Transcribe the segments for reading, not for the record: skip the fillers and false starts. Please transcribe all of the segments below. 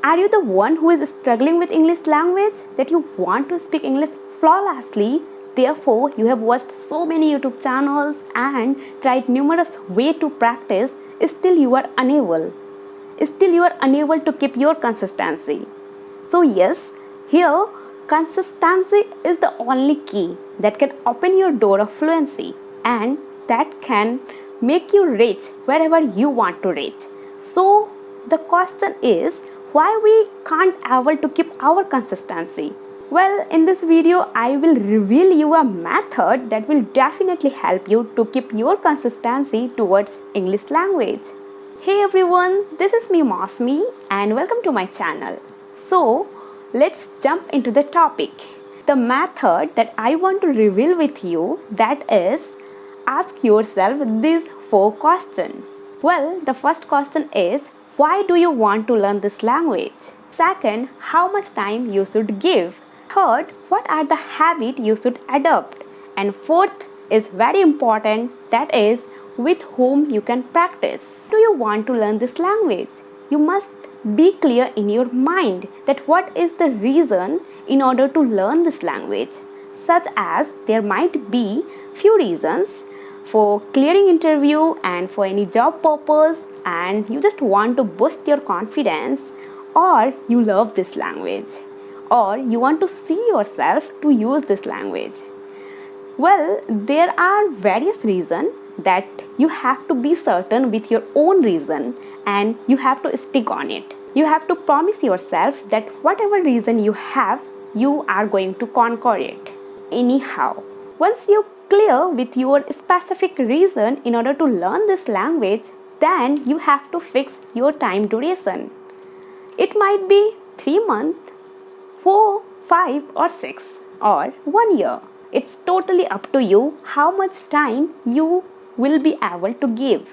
Are you the one who is struggling with English language, that you want to speak English flawlessly? Therefore, you have watched so many YouTube channels and tried numerous ways to practice, still you are unable. Still you are unable to keep your consistency. So yes, here consistency is the only key that can open your door of fluency and that can make you reach wherever you want to reach. So the question is, why we can't able to keep our consistency? Well, in this video I will reveal you a method that will definitely help you to keep your consistency towards English language. Hey everyone, this is me Mosmi and welcome to my channel. So let's jump into the topic. The method that I want to reveal with you, that is, ask yourself these 4 questions. Well, the first question is, why do you want to learn this language? Second, how much time you should give? Third, what are the habits you should adopt? And fourth is very important, that is, with whom you can practice. Do you want to learn this language? You must be clear in your mind that what is the reason in order to learn this language, such as there might be few reasons for clearing interview and for any job purpose, and you just want to boost your confidence, or you love this language, or you want to see yourself to use this language. Well, there are various reasons that you have to be certain with your own reason and you have to stick on it. You have to promise yourself that whatever reason you have, you are going to conquer it. Anyhow, once you clear with your specific reason in order to learn this language, then you have to fix your time duration. It might be 3 months, 4, 5 or 6 or 1 year. It's totally up to you how much time you will be able to give.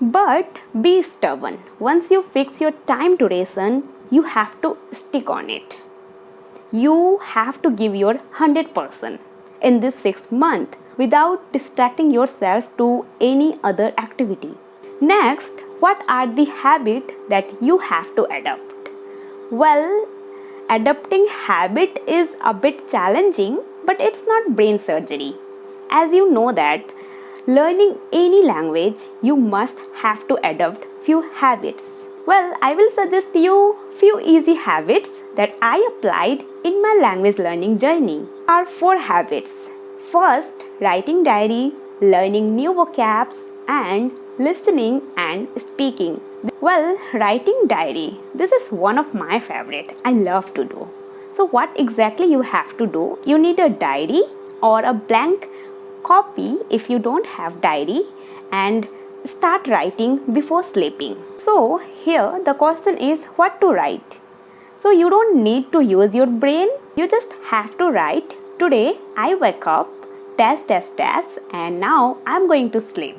But be stubborn. Once you fix your time duration, you have to stick on it. You have to give your 100% in this 6 months without distracting yourself to any other activity. Next, what are the habits that you have to adopt? Well, adopting habit is a bit challenging, but it's not brain surgery. As you know that learning any language, you must have to adopt few habits. Well, I will suggest you few easy habits that I applied in my language learning journey. Are 4 habits. First, writing diary, learning new vocabs, and listening and speaking. Well, writing diary, this is one of my favorite. I love to do. So what exactly you have to do? You need a diary or a blank copy if you don't have diary, and start writing before sleeping. So here the question is what to write. So you don't need to use your brain. You just have to write, today I wake up, and now I'm going to sleep.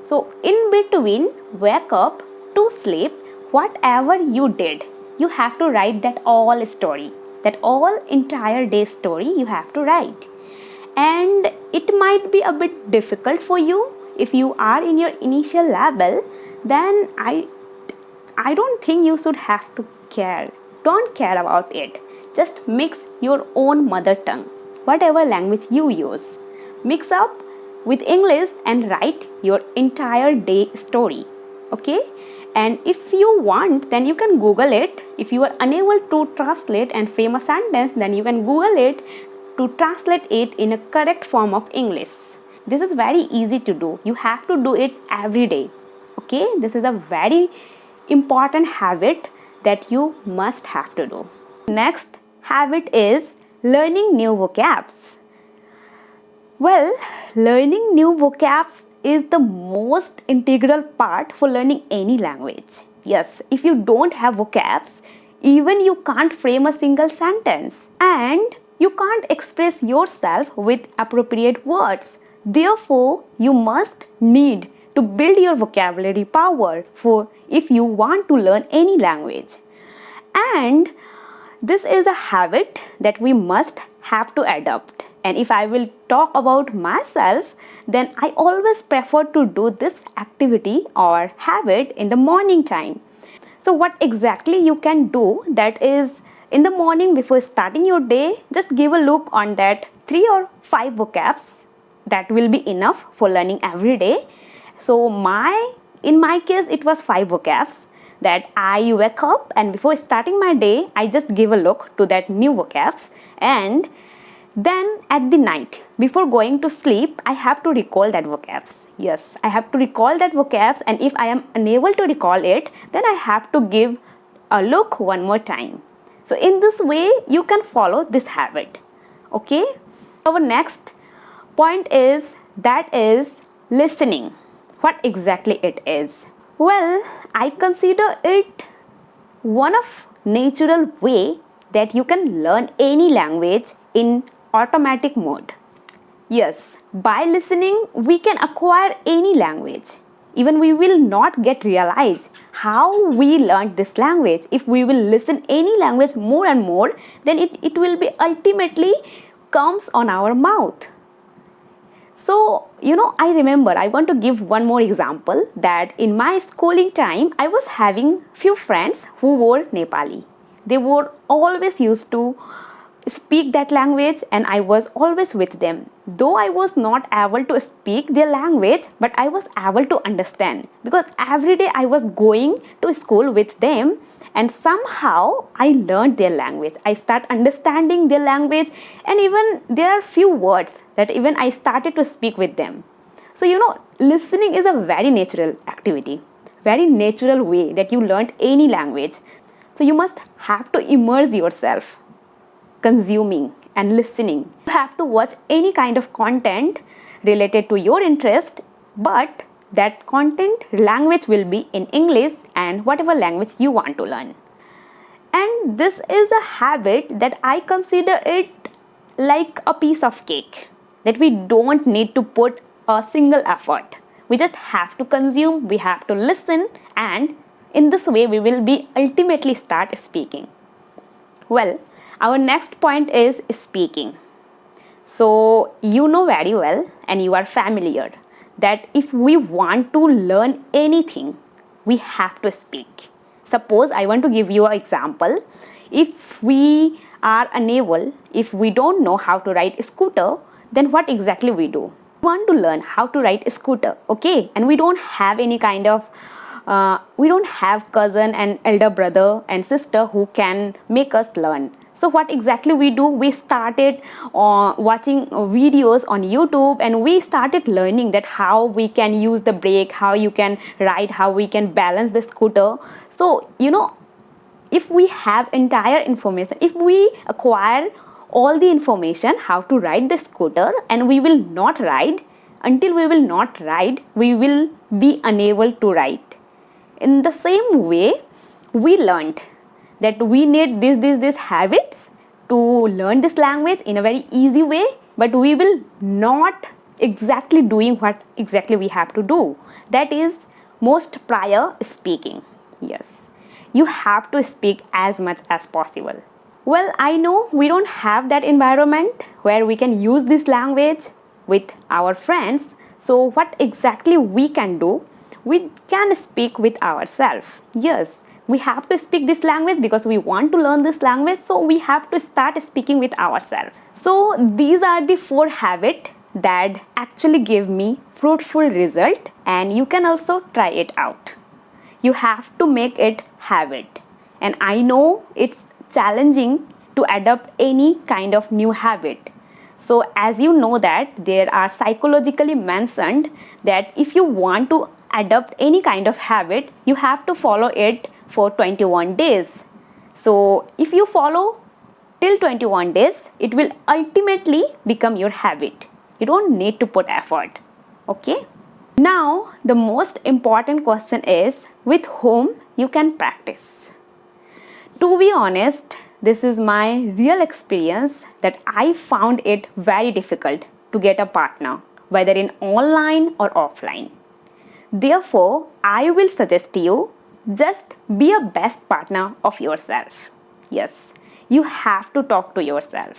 So in between wake up to sleep, whatever you did, you have to write that all story, that all entire day story you have to write. And it might be a bit difficult for you if you are in your initial level, then I don't think you should have to care. Don't care about it. Just mix your own mother tongue, whatever language you use. Mix up with English and write your entire day story. Okay? And if you want, then you can Google it. If you are unable to translate and frame a sentence, then you can Google it to translate it in a correct form of English. This is very easy to do. You have to do it every day. Okay? This is a very important habit that you must have to do. Next habit is learning new vocabs. Well, learning new vocabs is the most integral part for learning any language. Yes, if you don't have vocabs, even you can't frame a single sentence and you can't express yourself with appropriate words. Therefore, you must need to build your vocabulary power for if you want to learn any language. And this is a habit that we must have to adopt. And if I will talk about myself, then I always prefer to do this activity or habit in the morning time. So what exactly you can do, that is, in the morning before starting your day, just give a look on that 3 or 5 vocabs. That will be enough for learning every day. So in my case it was 5 vocabs that I wake up and before starting my day I just give a look to that new vocabs, and then at the night before going to sleep I have to recall that vocabs. Yes, I have to recall that vocabs, and if I am unable to recall it, then I have to give a look one more time. So in this way you can follow this habit. Okay, our next point is listening. What exactly it is? Well, I consider it one of natural way that you can learn any language in automatic mode. Yes, by listening we can acquire any language. Even we will not get realize how we learned this language. If we will listen any language more and more, then it will be ultimately comes on our mouth. So, I remember, I want to give one more example, that in my schooling time, I was having few friends who were Nepali. They were always used to speak that language and I was always with them. Though I was not able to speak their language, but I was able to understand, because every day I was going to school with them, and somehow I learned their language. I start understanding their language, and even there are few words that even I started to speak with them. So listening is a very natural activity, very natural way that you learned any language. So you must have to immerse yourself consuming and listening. You have to watch any kind of content related to your interest, but that content language will be in English and whatever language you want to learn. And this is a habit that I consider it like a piece of cake, that we don't need to put a single effort. We just have to consume, we have to listen, and in this way we will be ultimately start speaking. Well, our next point is speaking. So you know very well and you are familiar that if we want to learn anything, we have to speak. Suppose I want to give you an example. If we are unable, if we don't know how to ride a scooter, then what exactly we do? We want to learn how to ride a scooter, okay? And we don't have any kind of we don't have cousin and elder brother and sister who can make us learn. So what exactly we do? We started watching videos on YouTube, and we started learning that how we can use the brake, how you can ride, how we can balance the scooter. So if we have entire information, if we acquire all the information how to ride the scooter, and we will not ride, until we will not ride, we will be unable to ride. In the same way, we learned that we need these habits to learn this language in a very easy way, but we will not exactly doing what exactly we have to do. That is most prior speaking. Yes, you have to speak as much as possible. Well, I know we don't have that environment where we can use this language with our friends. So what exactly we can do? We can speak with ourselves. Yes, we have to speak this language because we want to learn this language, so we have to start speaking with ourselves. So these are the 4 habits that actually give me fruitful result, and you can also try it out. You have to make it habit, and I know it's challenging to adopt any kind of new habit. So as you know that there are psychologically mentioned that if you want to adopt any kind of habit, you have to follow it for 21 days. So if you follow till 21 days, it will ultimately become your habit. You don't need to put effort. Okay? Now, the most important question is with whom you can practice. To be honest, this is my real experience that I found it very difficult to get a partner, whether in online or offline. Therefore, I will suggest you just be a best partner of yourself. Yes, you have to talk to yourself.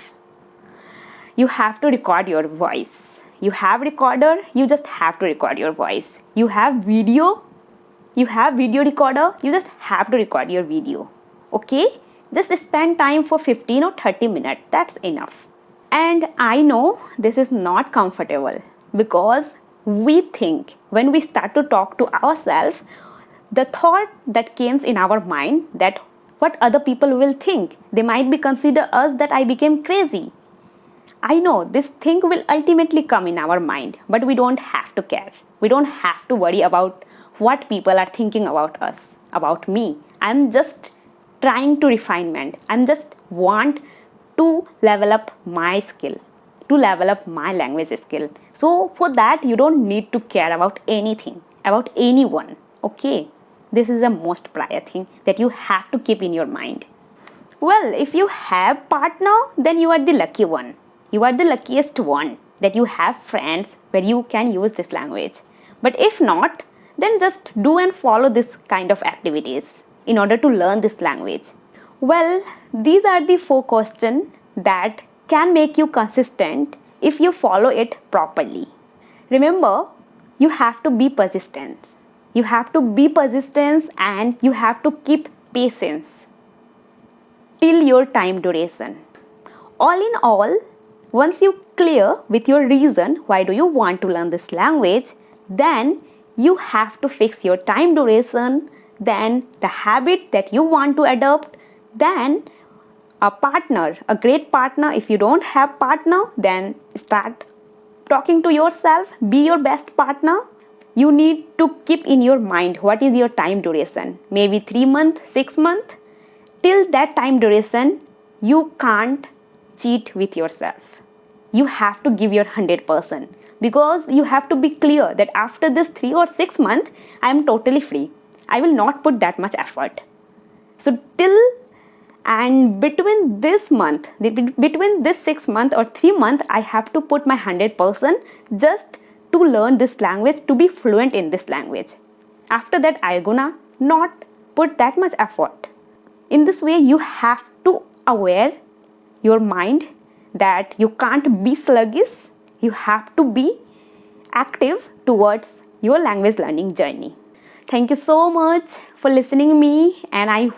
You have to record your voice. You have recorder, you just have to record your voice. You have video, you have video recorder, you just have to record your video. Okay? Just spend time for 15 or 30 minutes. That's enough. And I know this is not comfortable because we think when we start to talk to ourselves, the thought that comes in our mind that what other people will think. They might be consider us that I became crazy. I know this thing will ultimately come in our mind, but we don't have to care. We don't have to worry about what people are thinking about us, about me. I'm just trying to refinement. I'm just want to level up my skill, to level up my language skill. So for that, you don't need to care about anything, about anyone. Okay? This is the most prior thing that you have to keep in your mind. Well, if you have partner, then you are the lucky one. You are the luckiest one that you have friends where you can use this language. But if not, then just do and follow this kind of activities in order to learn this language. Well, these are the 4 questions that can make you consistent if you follow it properly. Remember, you have to be persistent. You have to be persistent and you have to keep patience till your time duration. All in all, once you clear with your reason why do you want to learn this language, then you have to fix your time duration, then the habit that you want to adopt, then a partner, a great partner. If you don't have partner, then start talking to yourself, be your best partner. You need to keep in your mind what is your time duration, maybe 3 months, 6 months. Till that time duration, you can't cheat with yourself. You have to give your 100% because you have to be clear that after this 3 or 6 months, I am totally free. I will not put that much effort. So till and between this month, between this 6 months or 3 months, I have to put my 100% just to learn this language, to be fluent in this language. After that, I gonna not put that much effort. In this way, you have to aware your mind that you can't be sluggish. You have to be active towards your language learning journey. Thank you so much for listening to me, and I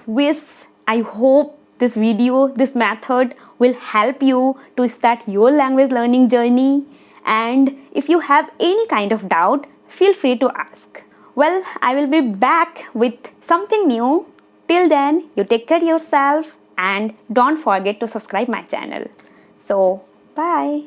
hope this video, this method will help you to start your language learning journey. And if you have any kind of doubt, feel free to ask. Well, I will be back with something new. Till then, you take care of yourself and don't forget to subscribe my channel. So, bye.